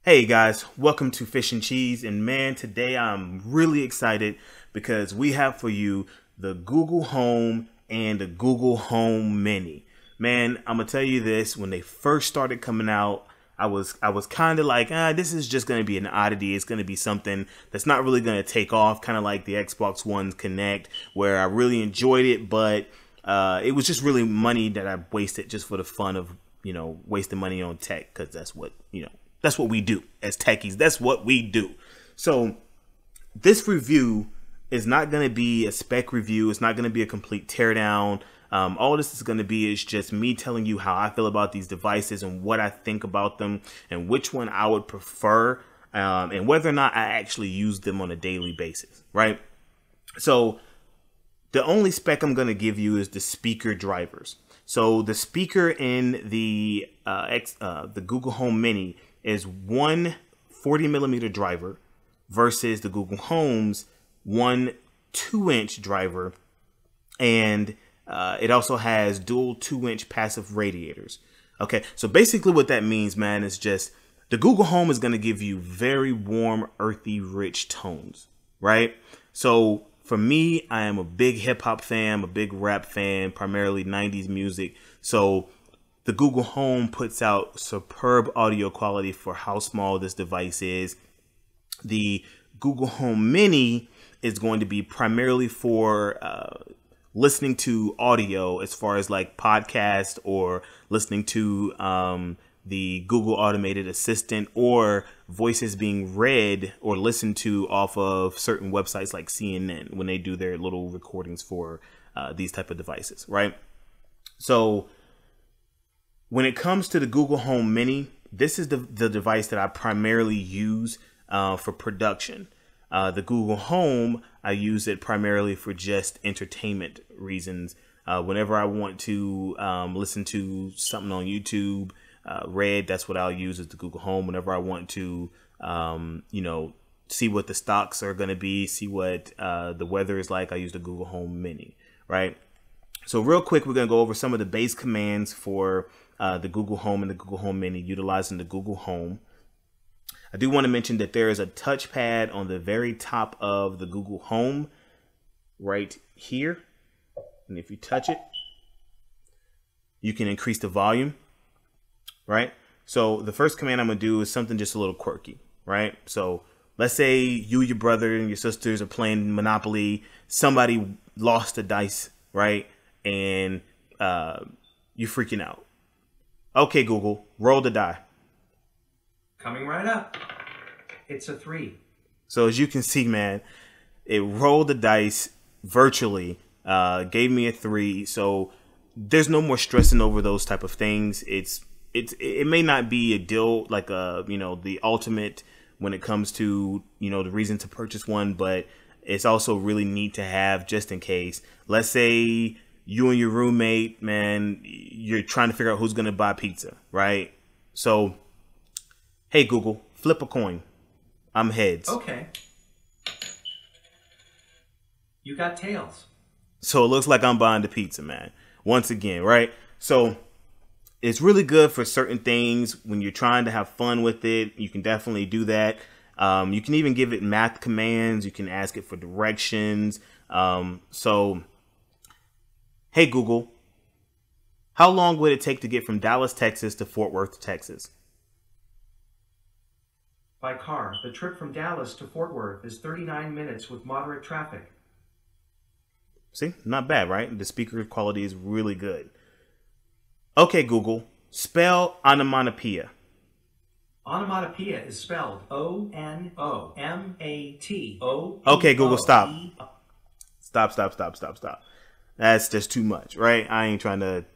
Hey guys, welcome to Fish and Cheese, and man, today I'm really excited because we have for you the Google Home and the Google Home Mini. Man, I'm gonna tell you this, when they first started coming out, I was kind of like, this is just gonna be an oddity. It's gonna be something that's not really gonna take off, kind of like the Xbox One Connect, where I really enjoyed it, but it was just really money that I wasted just for the fun of, wasting money on tech, because that's what, that's what we do as techies. That's what we do. So this review is not going to be a spec review. It's not going to be a complete teardown. All this is going to be is just me telling you how I feel about these devices and what I think about them and which one I would prefer, and whether or not I actually use them on a daily basis, right? So the only spec I'm going to give you is the speaker drivers. So the speaker in the Google Home Mini is one 40mm driver versus the Google Home's one 2-inch driver, and it also has dual 2-inch passive radiators. Okay, so basically what that means, man, is just the Google Home is going to give you very warm, earthy, rich tones, right? So for me, I am a big hip hop fan, a big rap fan, primarily 90s music. So the Google Home puts out superb audio quality for how small this device is. The Google Home Mini is going to be primarily for listening to audio, as far as like podcast or listening to the Google automated assistant or voices being read or listened to off of certain websites like CNN when they do their little recordings for these type of devices, right? So when it comes to the Google Home Mini, this is the device that I primarily use for production. The Google Home, I use it primarily for just entertainment reasons. Whenever I want to listen to something on YouTube, read, that's what I'll use is the Google Home. Whenever I want to, see what the stocks are going to be, see what the weather is like, I use the Google Home Mini, right? So real quick, we're going to go over some of the base commands for the Google Home and the Google Home Mini utilizing the Google Home. I do want to mention that there is a touchpad on the very top of the Google Home right here. And if you touch it, you can increase the volume, right? So the first command I'm going to do is something just a little quirky, right? So let's say you, your brother, and your sisters are playing Monopoly. Somebody lost a dice, right? And you're freaking out. Okay, Google, roll the die. Coming right up. It's a 3. So as you can see, man, it rolled the dice virtually, gave me a 3. So there's no more stressing over those type of things. It may not be a deal like the ultimate when it comes to the reason to purchase one, but it's also really neat to have just in case. Let's say you and your roommate, man, you're trying to figure out who's gonna buy pizza, right? So, hey Google, flip a coin. I'm heads. Okay. You got tails. So it looks like I'm buying the pizza, man. Once again, right? So it's really good for certain things when you're trying to have fun with it. You can definitely do that. You can even give it math commands. You can ask it for directions. So, hey Google, how long would it take to get from Dallas, Texas to Fort Worth, Texas? By car, the trip from Dallas to Fort Worth is 39 minutes with moderate traffic. See, not bad, right? The speaker quality is really good. Okay, Google, spell onomatopoeia. Onomatopoeia is spelled O-N-O-M-A-T-O. Okay, Google, stop. Stop. That's just too much, right? I'm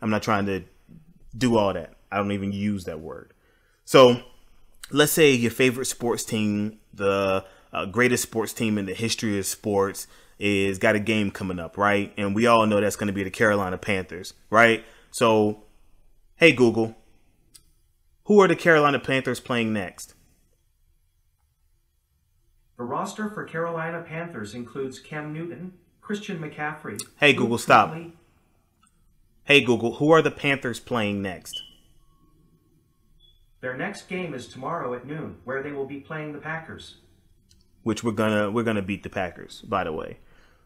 not trying to do all that. I don't even use that word. So let's say your favorite sports team, the greatest sports team in the history of sports, is got a game coming up, right? And we all know that's going to be the Carolina Panthers, right? So, hey Google, who are the Carolina Panthers playing next? The roster for Carolina Panthers includes Cam Newton, Christian McCaffrey. Hey Google, stop. Hey Google, who are the Panthers playing next? Their next game is tomorrow at noon, where they will be playing the Packers. Which we're gonna beat the Packers, by the way.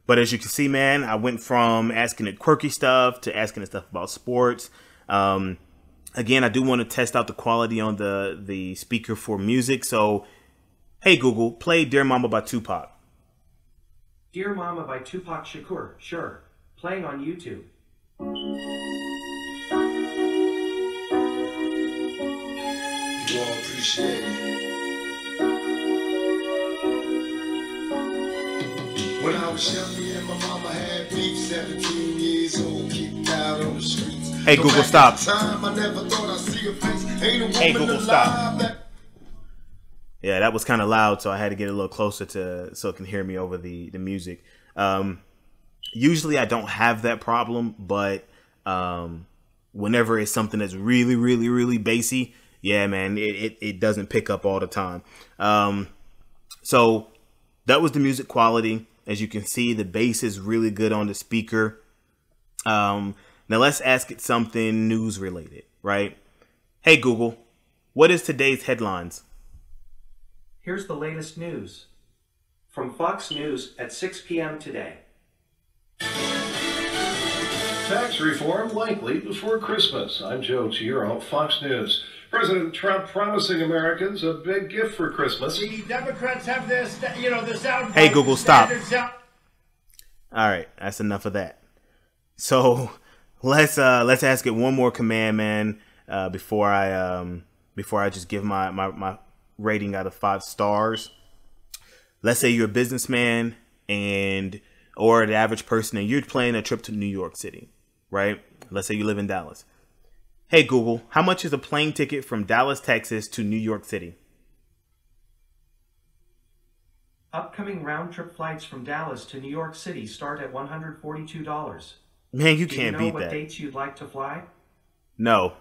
But as you can see, man, I went from asking it quirky stuff to asking it stuff about sports. Again, I do want to test out the quality on the speaker for music. So, hey Google, play "Dear Mama" by Tupac. Dear Mama by Tupac Shakur. Sure. Playing on YouTube. You all appreciate it. When I was young, me and my mama had beef, 17 years old, kicked out on the streets. Hey Google, stop. Hey Google, stop. Yeah, that was kind of loud, so I had to get a little closer so it can hear me over the music. Usually I don't have that problem, but whenever it's something that's really, really, really bassy, yeah, man, it doesn't pick up all the time. So that was the music quality. As you can see, the bass is really good on the speaker. Now let's ask it something news related, right? Hey Google, what is today's headlines? Here's the latest news. From Fox News at 6 p.m. today. Tax reform likely before Christmas. I'm Joe Chiro, Fox News. President Trump promising Americans a big gift for Christmas. The Democrats have this, the sound. Hey Google, stop. All right, that's enough of that. So let's ask it one more command, man, before I just give my rating out of 5 stars. Let's say you're a businessman or the average person and you're planning a trip to New York City, right? Let's say you live in Dallas. Hey Google, how much is a plane ticket from Dallas, Texas to New York City? Upcoming round-trip flights from Dallas to New York City start at $142. Man, you can't beat that. Do you know what dates you'd like to fly? No.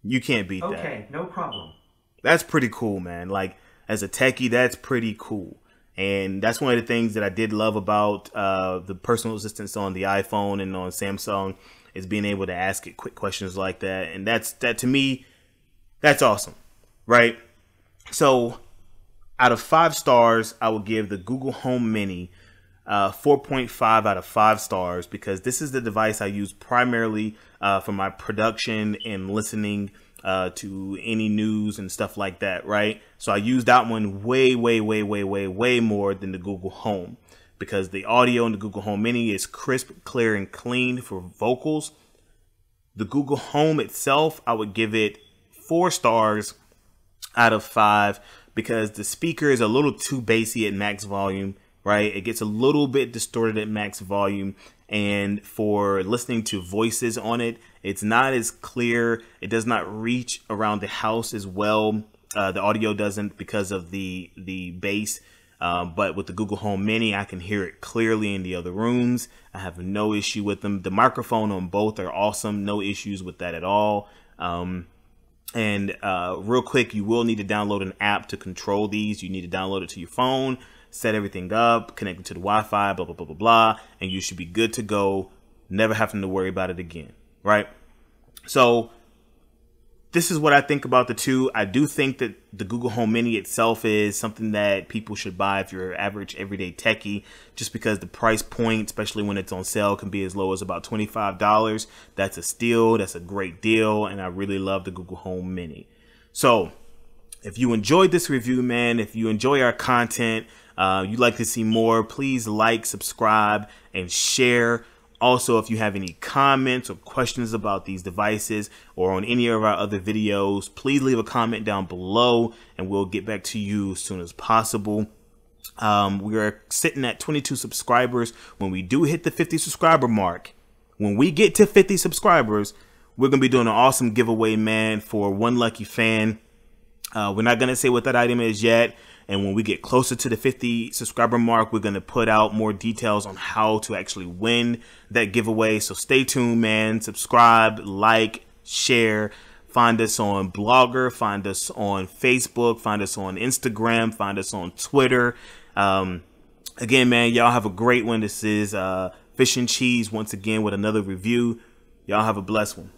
You can't beat that. Okay, no problem. That's pretty cool, man. Like, as a techie, that's pretty cool. And that's one of the things that I did love about the personal assistants on the iPhone and on Samsung is being able to ask it quick questions like that. And that to me, that's awesome, right? So out of 5 stars, I will give the Google Home Mini 4.5 out of 5 stars because this is the device I use primarily for my production and listening to any news and stuff like that, right? So I use that one way more than the Google Home because the audio in the Google Home Mini is crisp, clear, and clean for vocals. The Google Home itself, I would give it 4 stars out of 5 because the speaker is a little too bassy at max volume, right? It gets a little bit distorted at max volume. And for listening to voices on it, it's not as clear. It does not reach around the house as well. The audio doesn't because of the bass. But with the Google Home Mini, I can hear it clearly in the other rooms. I have no issue with them. The microphone on both are awesome. No issues with that at all. And real quick, you will need to download an app to control these. You need to download it to your phone, set everything up, connect it to the Wi-Fi, blah, blah, blah, blah, blah. And you should be good to go. Never having to worry about it again, right? So this is what I think about the two. I do think that the Google Home Mini itself is something that people should buy if you're an average everyday techie, just because the price point, especially when it's on sale, can be as low as about $25. That's a steal. That's a great deal. And I really love the Google Home Mini. So if you enjoyed this review, man, if you enjoy our content, you'd like to see more, please like, subscribe, and share. Also, if you have any comments or questions about these devices or on any of our other videos, please leave a comment down below and we'll get back to you as soon as possible. We are sitting at 22 subscribers. When we do hit the 50 subscriber mark, when we get to 50 subscribers, we're going to be doing an awesome giveaway, man, for one lucky fan. We're not going to say what that item is yet. And when we get closer to the 50 subscriber mark, we're going to put out more details on how to actually win that giveaway. So stay tuned, man. Subscribe, like, share. Find us on Blogger. Find us on Facebook. Find us on Instagram. Find us on Twitter. Again, man, y'all have a great one. This is Fish and Cheese once again with another review. Y'all have a blessed one.